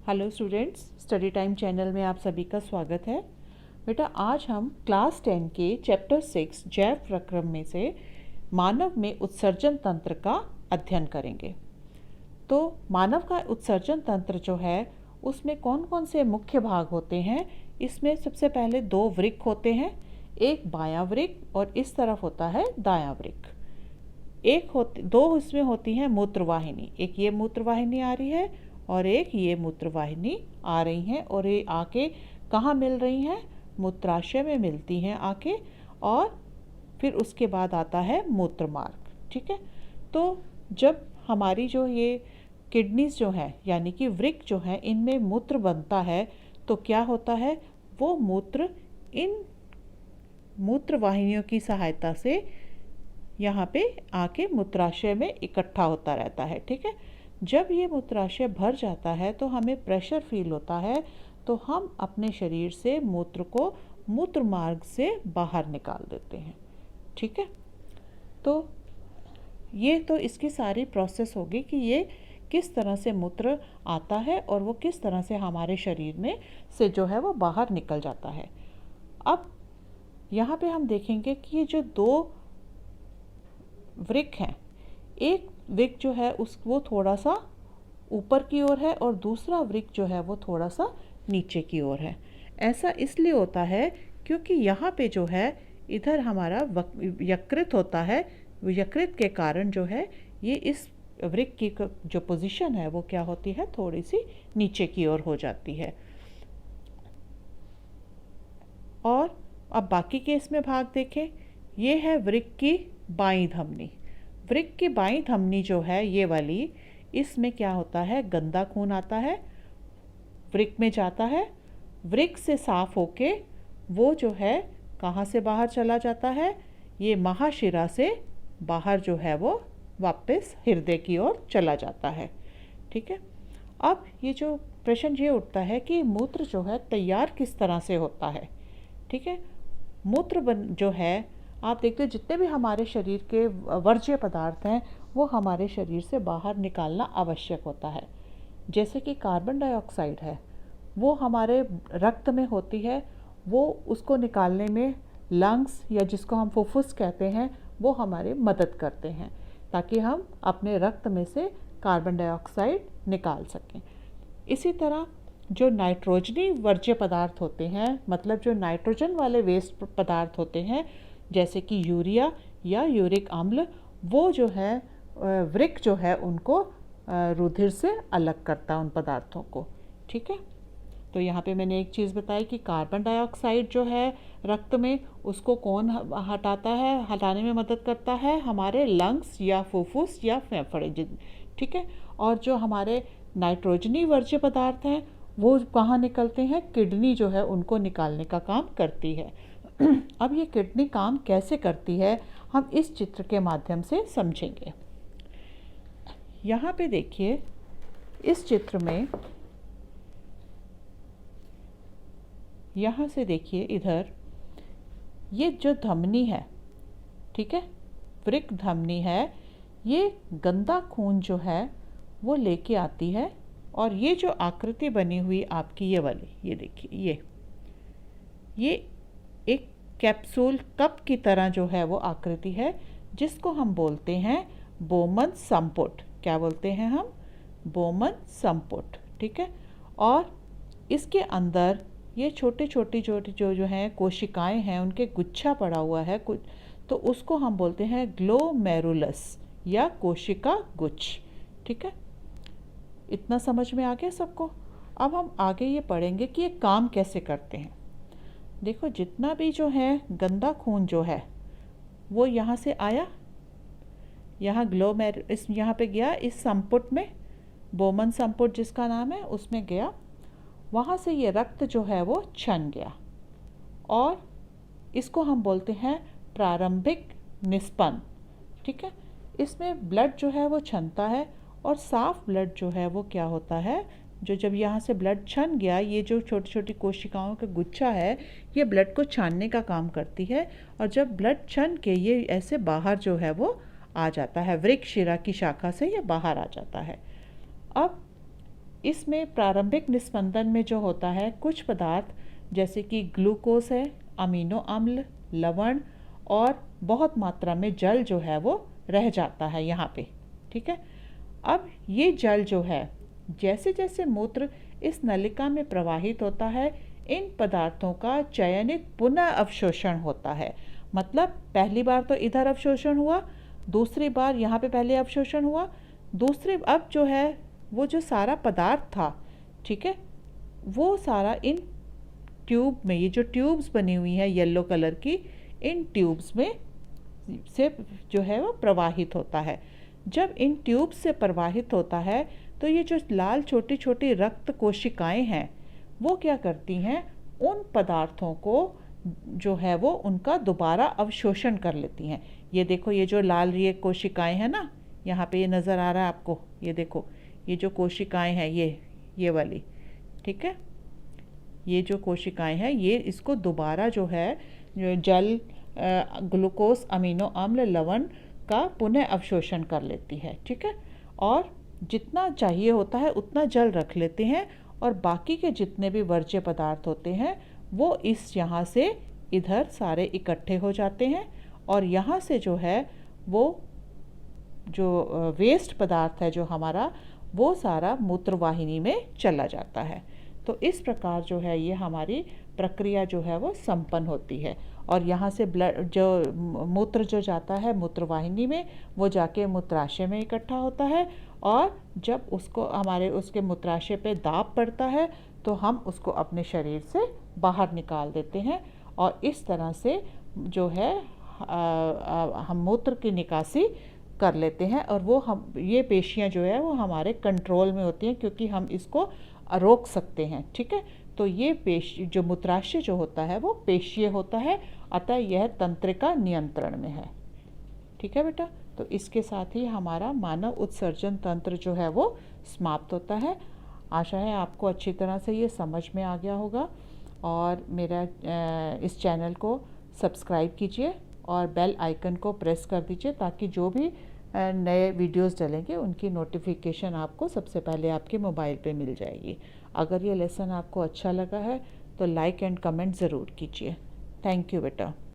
Hello students, study time channel में आप सभी का स्वागत है। बेटा, आज हम क्लास 10 के चैप्टर 6 जैव प्रक्रम में से मानव में उत्सर्जन तंत्र का अध्ययन करेंगे। तो मानव का उत्सर्जन तंत्र जो है उसमें कौन कौन से मुख्य भाग होते हैं। इसमें सबसे पहले दो वृक्क होते हैं, एक बायां वृक्क और इस तरफ होता है दायां वृक्क। दो इसमें होती हैं मूत्रवाहिनी, एक ये मूत्रवाहिनी आ रही है और एक ये मूत्रवाहिनी आ रही हैं और ये आके कहाँ मिल रही हैं, मूत्राशय में मिलती हैं आके, और फिर उसके बाद आता है मूत्र मार्ग। ठीक है, तो जब हमारी जो ये किडनीज जो है यानी कि वृक्क जो है इनमें मूत्र बनता है तो क्या होता है, वो मूत्र इन मूत्रवाहिनियों की सहायता से यहाँ पे आके मूत्राशय में इकट्ठा होता रहता है। ठीक है, जब ये मूत्राशय भर जाता है तो हमें प्रेशर फील होता है, तो हम अपने शरीर से मूत्र को मूत्र मार्ग से बाहर निकाल देते हैं। ठीक है, तो ये तो इसकी सारी प्रोसेस होगी कि ये किस तरह से मूत्र आता है और वो किस तरह से हमारे शरीर में से जो है वो बाहर निकल जाता है। अब यहाँ पे हम देखेंगे कि ये जो दो वृक्क हैं, एक वृक्क जो है वो थोड़ा सा ऊपर की ओर है और दूसरा वृक्क जो है वो थोड़ा सा नीचे की ओर है। ऐसा इसलिए होता है क्योंकि यहाँ पे जो है इधर हमारा यकृत होता है, यकृत के कारण जो है ये इस वृक्क की जो पोजीशन है वो क्या होती है, थोड़ी सी नीचे की ओर हो जाती है। और अब बाकी के इसमें भाग देखें, ये है वृक्क की बाईं धमनी। वृक्क की बाईं धमनी जो है ये वाली, इसमें क्या होता है, गंदा खून आता है, वृक्क में जाता है, वृक्क से साफ होके वो जो है कहाँ से बाहर चला जाता है, ये महाशिरा से बाहर जो है वो वापस हृदय की ओर चला जाता है। ठीक है, अब ये जो प्रश्न ये उठता है कि मूत्र जो है तैयार किस तरह से होता है। ठीक है, मूत्र जो है आप देखते हैं जितने भी हमारे शरीर के वर्ज्य पदार्थ हैं वो हमारे शरीर से बाहर निकालना आवश्यक होता है। जैसे कि कार्बन डाइऑक्साइड है वो हमारे रक्त में होती है, वो उसको निकालने में लंग्स या जिसको हम फुफ्फुस कहते हैं वो हमारी मदद करते हैं ताकि हम अपने रक्त में से कार्बन डाइऑक्साइड निकाल सकें। इसी तरह जो नाइट्रोजनी वर्ज्य पदार्थ होते हैं, मतलब जो नाइट्रोजन वाले वेस्ट पदार्थ होते हैं जैसे कि यूरिया या यूरिक अम्ल, वो जो है वृक्क जो है उनको रुधिर से अलग करता है उन पदार्थों को। ठीक है, तो यहाँ पे मैंने एक चीज़ बताई कि कार्बन डाइऑक्साइड जो है रक्त में उसको कौन हटाता है, हटाने में मदद करता है, हमारे लंग्स या फुफ्फुस या फेफड़े। ठीक है, और जो हमारे नाइट्रोजनी वर्ज्य पदार्थ हैं वो कहाँ निकलते हैं, किडनी जो है उनको निकालने का काम करती है। अब ये किडनी काम कैसे करती है हम इस चित्र के माध्यम से समझेंगे। यहाँ पे देखिए, इस चित्र में यहाँ से देखिए इधर ये जो धमनी है, ठीक है, वृक्क धमनी है, ये गंदा खून जो है वो लेके आती है और ये जो आकृति बनी हुई आपकी ये वाली, ये देखिए, ये एक कैप्सूल कप की तरह जो है वो आकृति है जिसको हम बोलते हैं बोमन संपुट। क्या बोलते हैं हम, बोमन संपुट। ठीक है, और इसके अंदर ये छोटे छोटी जो हैं कोशिकाएं हैं उनके गुच्छा पड़ा हुआ है कुछ, तो उसको हम बोलते हैं ग्लोमेरुलस या कोशिका गुच्छ। ठीक है, इतना समझ में आ गया सबको। अब हम आगे ये पढ़ेंगे कि ये काम कैसे करते हैं। देखो, जितना भी जो है गंदा खून जो है वो यहाँ से आया, यहाँ इस यहाँ पे गया, इस संपुट में, बोमन संपुट जिसका नाम है उसमें गया, वहाँ से ये रक्त जो है वो छन गया और इसको हम बोलते हैं प्रारंभिक निस्पंद। ठीक है, इसमें ब्लड जो है वो छनता है और साफ ब्लड जो है वो क्या होता है, जो जब यहाँ से ब्लड छन गया, ये जो छोटी छोटी कोशिकाओं का गुच्छा है ये ब्लड को छानने का काम करती है और जब ब्लड छन के ये ऐसे बाहर जो है वो आ जाता है, वृक्क शिरा की शाखा से ये बाहर आ जाता है। अब इसमें प्रारंभिक निस्पंदन में जो होता है कुछ पदार्थ जैसे कि ग्लूकोज है, अमीनो अम्ल, लवण और बहुत मात्रा में जल जो है वो रह जाता है यहाँ पे। ठीक है, अब ये जल जो है जैसे जैसे मूत्र इस नलिका में प्रवाहित होता है, इन पदार्थों का चयनित पुनः अवशोषण होता है। मतलब पहली बार तो इधर अवशोषण हुआ, दूसरी बार यहाँ पे पहले अवशोषण हुआ, दूसरे अब जो है वो जो सारा पदार्थ था, ठीक है, वो सारा इन ट्यूब में, ये जो ट्यूब्स बनी हुई हैं येलो कलर की, इन ट्यूब्स में से जो है वो प्रवाहित होता है। जब इन ट्यूब्स से प्रवाहित होता है तो ये जो लाल छोटी छोटी रक्त कोशिकाएं हैं वो क्या करती हैं, उन पदार्थों को जो है वो उनका दोबारा अवशोषण कर लेती हैं। ये देखो, ये जो लाल ये कोशिकाएं हैं ना, यहाँ पे ये नज़र आ रहा है आपको, ये देखो ये जो कोशिकाएं हैं ये वाली, ठीक है, ये जो कोशिकाएं हैं ये इसको दोबारा जो है जल, ग्लूकोज, अमीनो अम्ल, लवण का पुनः अवशोषण कर लेती है। ठीक है, और जितना चाहिए होता है उतना जल रख लेते हैं और बाकी के जितने भी वर्ज्य पदार्थ होते हैं वो इस यहाँ से इधर सारे इकट्ठे हो जाते हैं और यहाँ से जो है वो जो वेस्ट पदार्थ है जो हमारा, वो सारा मूत्रवाहिनी में चला जाता है। तो इस प्रकार जो है ये हमारी प्रक्रिया जो है वो संपन्न होती है और यहाँ से ब्लड जो मूत्र जो जाता है मूत्रवाहिनी में, वो जाके मूत्राशय में इकट्ठा होता है और जब उसको हमारे उसके मूत्राशय पे दाब पड़ता है तो हम उसको अपने शरीर से बाहर निकाल देते हैं और इस तरह से जो है हम मूत्र की निकासी कर लेते हैं और वो हम ये पेशियाँ जो है वो हमारे कंट्रोल में होती हैं क्योंकि हम इसको रोक सकते हैं। ठीक है, तो ये पेशी जो मूत्राशय जो होता है वो पेशीय होता है, अतः यह तंत्रिका नियंत्रण में है। ठीक है बेटा, तो इसके साथ ही हमारा मानव उत्सर्जन तंत्र जो है वो समाप्त होता है। आशा है आपको अच्छी तरह से ये समझ में आ गया होगा और मेरा इस चैनल को सब्सक्राइब कीजिए और बेल आइकन को प्रेस कर दीजिए ताकि जो भी नए वीडियोस डलेंगे उनकी नोटिफिकेशन आपको सबसे पहले आपके मोबाइल पे मिल जाएगी। अगर ये लेसन आपको अच्छा लगा है तो लाइक एंड कमेंट ज़रूर कीजिए। थैंक यू बेटा।